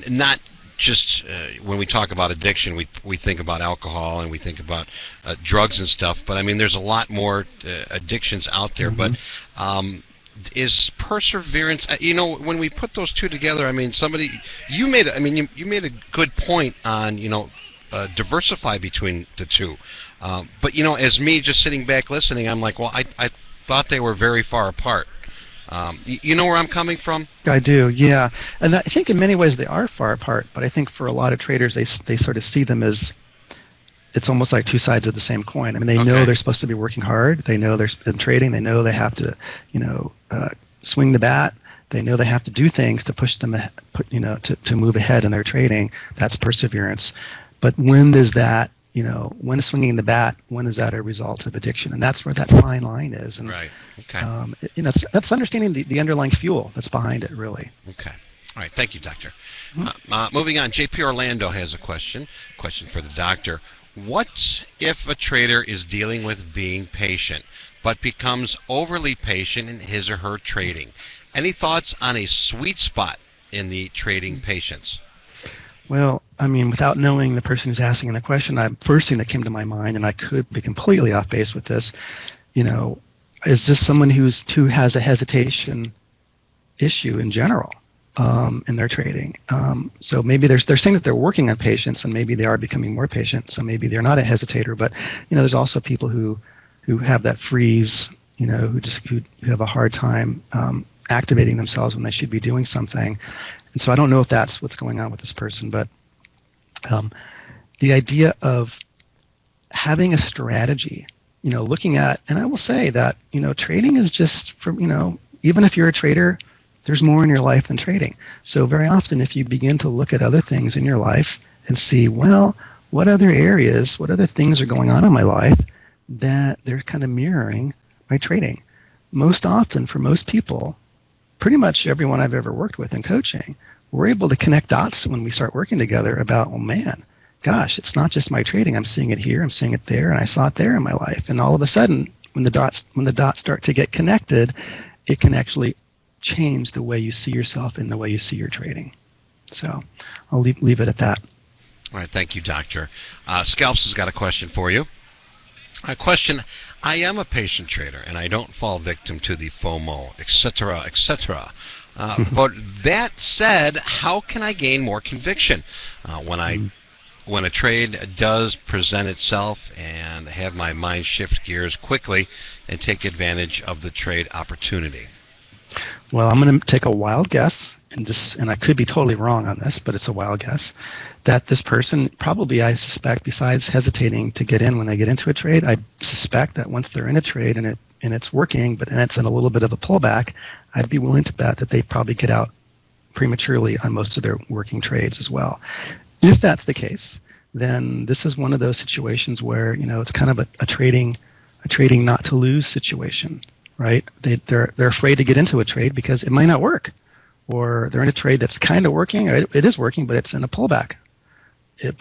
not just when we talk about addiction, we think about alcohol and we think about drugs and stuff. But there's a lot more addictions out there. Mm-hmm. But is perseverance? When we put those two together, you made a good point on diversify between the two. But as me just sitting back listening, I'm like, well, I thought they were very far apart. You know where I'm coming from? I do, yeah. And I think in many ways they are far apart, but I think for a lot of traders, they sort of see them as, it's almost like two sides of the same coin. They know they're supposed to be working hard. They know they're in trading. They know they have to, swing the bat. They know they have to do things to push them, to move ahead in their trading. That's perseverance. But when does that, when is swinging the bat, when is that a result of addiction? And that's where that fine line is. And, right. Okay. That's understanding the underlying fuel that's behind it, really. Okay. All right. Thank you, Doctor. Mm-hmm. Moving on, JP Orlando has a question for the doctor. What if a trader is dealing with being patient, but becomes overly patient in his or her trading? Any thoughts on a sweet spot in the trading patience? Well, I mean, without knowing the person who's asking the question, first thing that came to my mind, and I could be completely off base with this, is this someone who has a hesitation issue in general in their trading? So maybe they're saying that they're working on patience, and maybe they are becoming more patient. So maybe they're not a hesitator, but there's also people who have that freeze, who have a hard time activating themselves when they should be doing something. And so I don't know if that's what's going on with this person, but the idea of having a strategy, looking at, and I will say that, trading is just even if you're a trader, there's more in your life than trading. So very often if you begin to look at other things in your life and see, well, what other areas, what other things are going on in my life that they're kind of mirroring my trading. Most often, for most people, pretty much everyone I've ever worked with in coaching, we're able to connect dots when we start working together about, oh man, gosh, it's not just my trading. I'm seeing it here, I'm seeing it there, and I saw it there in my life. And all of a sudden, when the dots start to get connected, it can actually change the way you see yourself and the way you see your trading. So I'll leave it at that. All right, thank you, Doctor. Scalps has got a question for you. A question: I am a patient trader, and I don't fall victim to the FOMO, etc., etc. But that said, how can I gain more conviction when a trade does present itself and have my mind shift gears quickly and take advantage of the trade opportunity? Well, I'm going to take a wild guess, and I could be totally wrong on this, but it's a wild guess, that this person probably, I suspect, besides hesitating to get in when they get into a trade, I suspect that once they're in a trade and it's working, and it's in a little bit of a pullback, I'd be willing to bet that they probably get out prematurely on most of their working trades as well. If that's the case, then this is one of those situations where it's kind of a trading not to lose situation. Right? They're afraid to get into a trade because it might not work, or they're in a trade that's kind of working, or it is working, but it's in a pullback. It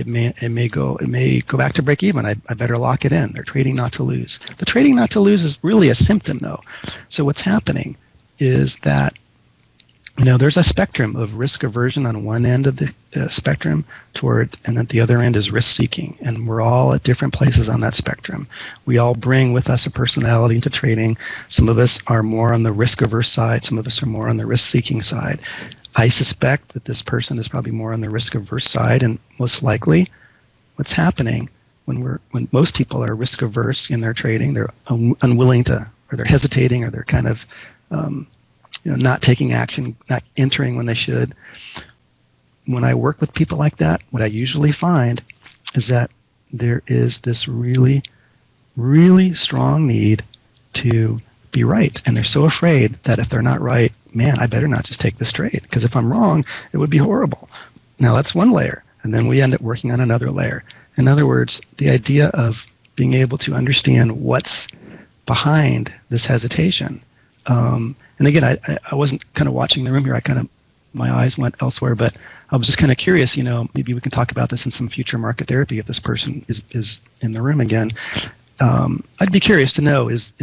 may go back to break even. I better lock it in. They're trading not to lose. The trading not to lose is really a symptom, though. So what's happening is that there's a spectrum of risk aversion on one end of the spectrum and at the other end is risk seeking. And we're all at different places on that spectrum. We all bring with us a personality into trading. Some of us are more on the risk averse side. Some of us are more on the risk seeking side. I suspect that this person is probably more on the risk averse side, and most likely what's happening when most people are risk averse in their trading, they're unwilling to, or they're hesitating, or they're kind of not taking action, not entering when they should. When I work with people like that, what I usually find is that there is this really, really strong need to be right. And they're so afraid that if they're not right, man, I better not just take this trade, because if I'm wrong, it would be horrible. Now, that's one layer. And then we end up working on another layer. In other words, the idea of being able to understand what's behind this hesitation. And again, I wasn't kind of watching the room here. My eyes went elsewhere, but I was just kind of curious. Maybe we can talk about this in some future market therapy if this person is in the room again. I'd be curious to know: is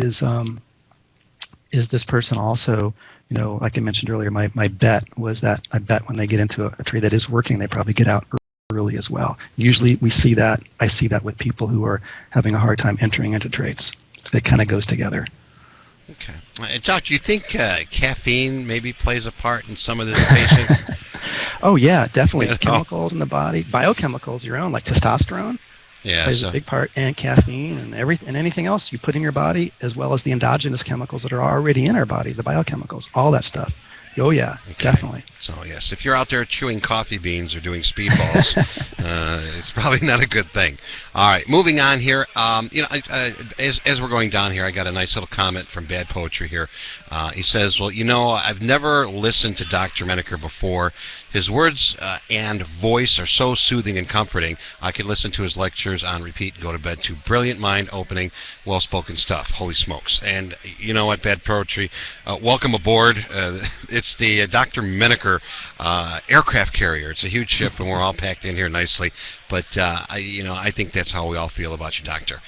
this person also, like I mentioned earlier, my bet was that I bet when they get into a trade that is working, they probably get out early as well. Usually, I see that with people who are having a hard time entering into trades. So it kind of goes together. Okay. Doc, do you think caffeine maybe plays a part in some of this patience? Oh, yeah, definitely. Chemicals in the body, biochemicals, your own, like testosterone, plays a big part, and caffeine and anything else you put in your body, as well as the endogenous chemicals that are already in our body, the biochemicals, all that stuff. Oh, yeah, definitely. So, yes, if you're out there chewing coffee beans or doing speedballs, it's probably not a good thing. All right, moving on here. As we're going down here, I got a nice little comment from Bad Poetry here. He says, well, I've never listened to Dr. Menaker before. His words and voice are so soothing and comforting. I could listen to his lectures on repeat and go to bed too. Brilliant, mind-opening, well-spoken stuff. Holy smokes. And you know what, Bad Poetry, welcome aboard. It's the Dr. Menaker aircraft carrier. It's a huge ship, and we're all packed in here nicely. But I think that's how we all feel about you, Doctor.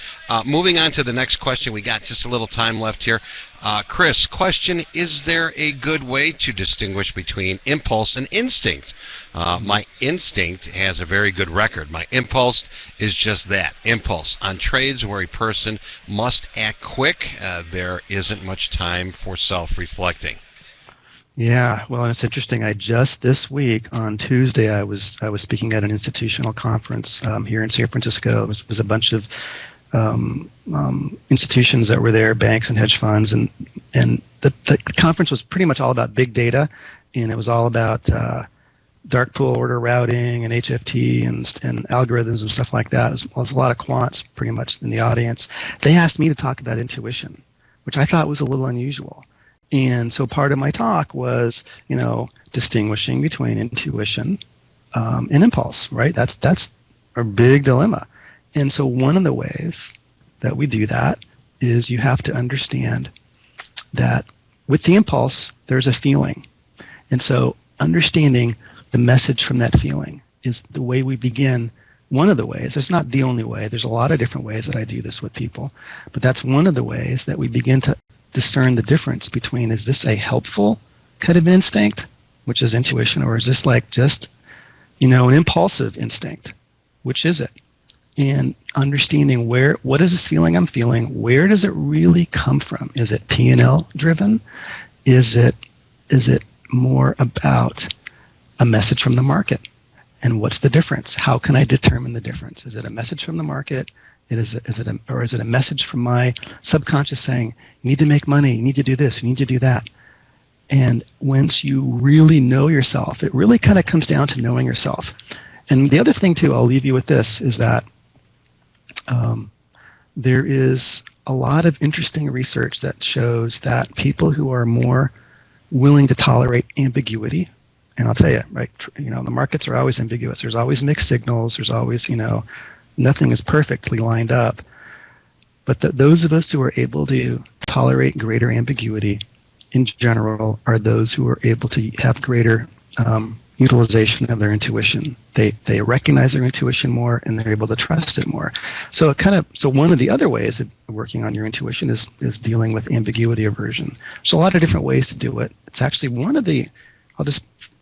Moving on to the next question, we got just a little time left here. Chris, question: is there a good way to distinguish between impulse and instinct? My instinct has a very good record. My impulse is just that, impulse. On trades where a person must act quick, there isn't much time for self-reflecting. Yeah, well, and it's interesting. This week on Tuesday, I was speaking at an institutional conference here in San Francisco. It was a bunch of institutions that were there, banks and hedge funds, and the conference was pretty much all about big data, and it was all about dark pool order routing and HFT and algorithms and stuff like that. There was a lot of quants pretty much in the audience. They asked me to talk about intuition, which I thought was a little unusual. And so part of my talk was, distinguishing between intuition and impulse, right? That's a big dilemma. And so one of the ways that we do that is you have to understand that with the impulse, there's a feeling. And so understanding the message from that feeling is the way we begin. One of the ways, it's not the only way, there's a lot of different ways that I do this with people, but that's one of the ways that we begin to discern the difference between, is this a helpful kind of instinct, which is intuition, or is this like just, an impulsive instinct? Which is it? And understanding what is this feeling I'm feeling, where does it really come from? Is it P&L driven? Is it more about a message from the market? And what's the difference? How can I determine the difference? Is it a message from the market? Or is it a message from my subconscious saying, you need to make money, you need to do this, you need to do that? And once you really know yourself, it really kind of comes down to knowing yourself. And the other thing, too, I'll leave you with this, is that there is a lot of interesting research that shows that people who are more willing to tolerate ambiguity, and I'll tell you, right, the markets are always ambiguous. There's always mixed signals. There's always, nothing is perfectly lined up. But those of us who are able to tolerate greater ambiguity in general are those who are able to have greater utilization of their intuition. They recognize their intuition more, and they're able to trust it more. So one of the other ways of working on your intuition is dealing with ambiguity aversion. There's a lot of different ways to do it. It's actually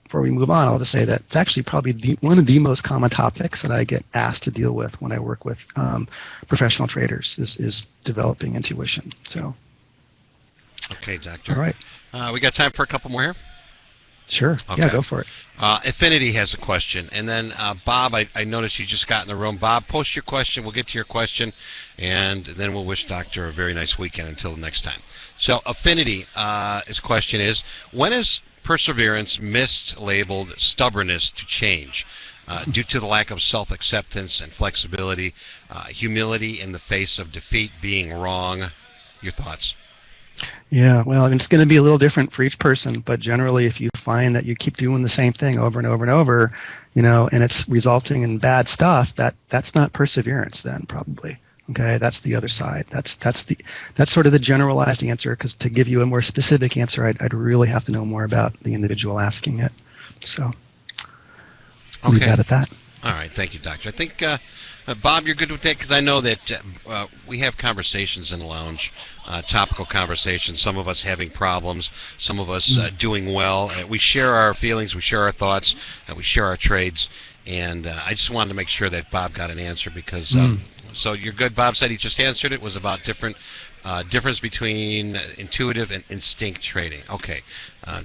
before we move on, I'll just say that it's actually probably one of the most common topics that I get asked to deal with when I work with professional traders is developing intuition. So. Okay, Doctor. All right. We got time for a couple more here? Sure. Okay. Yeah, go for it. Affinity has a question. And then, Bob, I noticed you just got in the room. Bob, post your question. We'll get to your question. And then we'll wish Doctor a very nice weekend until next time. So, Affinity, his question is, when is perseverance mislabeled stubbornness to change due to the lack of self-acceptance and flexibility, humility in the face of defeat, being wrong? Your thoughts? Yeah, well, it's going to be a little different for each person, but generally if you find that you keep doing the same thing over and over and over, and it's resulting in bad stuff, that's not perseverance then, probably. Okay, that's the other side. That's sort of the generalized answer, because to give you a more specific answer, I'd really have to know more about the individual asking it. So, leave that at that. All right, thank you, Doctor. I think, Bob, you're good with that, because I know that we have conversations in the lounge, topical conversations, some of us having problems, some of us doing well. We share our feelings, we share our thoughts, we share our trades, and I just wanted to make sure that Bob got an answer, because so you're good. Bob said he just answered it. Was about difference between intuitive and instinct trading. Okay,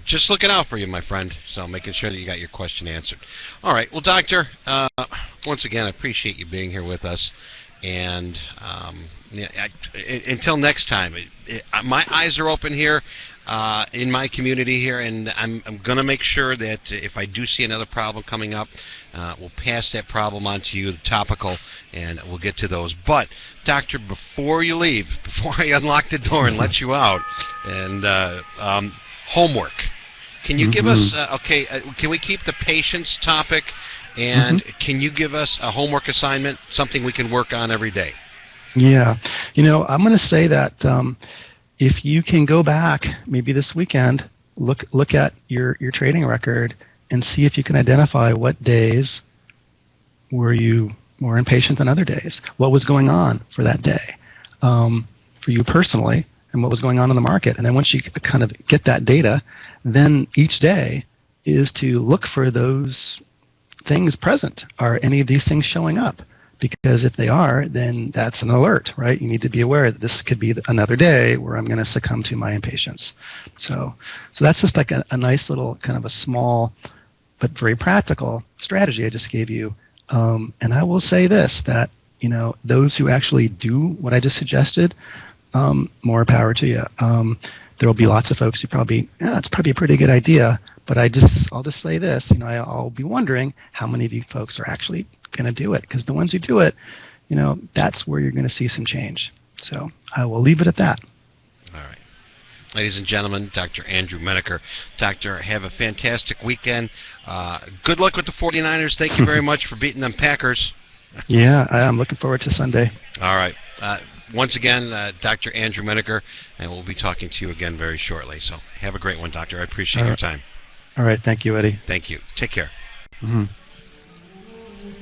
just looking out for you, my friend. So making sure that you got your question answered. All right. Well, Doctor, once again, I appreciate you being here with us. And until next time, my eyes are open here in my community here, and I'm going to make sure that if I do see another problem coming up, we'll pass that problem on to you, the topical, and we'll get to those. But, Doctor, before you leave, before I unlock the door and let you out, and homework. Can you give us, can we keep the patience topic, and can you give us a homework assignment, something we can work on every day? Yeah. I'm going to say that if you can go back, maybe this weekend, look at your trading record and see if you can identify what days were you more impatient than other days. What was going on for that day for you personally, and what was going on in the market. And then once you kind of get that data, then each day is to look for those things present. Are any of these things showing up? Because if they are, then that's an alert, right? You need to be aware that this could be another day where I'm going to succumb to my impatience. So that's just like a nice little kind of a small but very practical strategy I just gave you. And I will say this, that those who actually do what I just suggested, more power to you. There will be lots of folks who probably, it's probably a pretty good idea, but I'll just say this, I'll be wondering how many of you folks are actually going to do it, because the ones who do it, that's where you're going to see some change. So I will leave it at that. All right. Ladies and gentlemen, Dr. Andrew Menaker. Doctor, have a fantastic weekend. Good luck with the 49ers. Thank you very much for beating them Packers. Yeah, I'm looking forward to Sunday. All right. Once again, Dr. Andrew Menaker, and we'll be talking to you again very shortly. So have a great one, Doctor. I appreciate your time. All right. Thank you, Eddie. Thank you. Take care. Mm-hmm.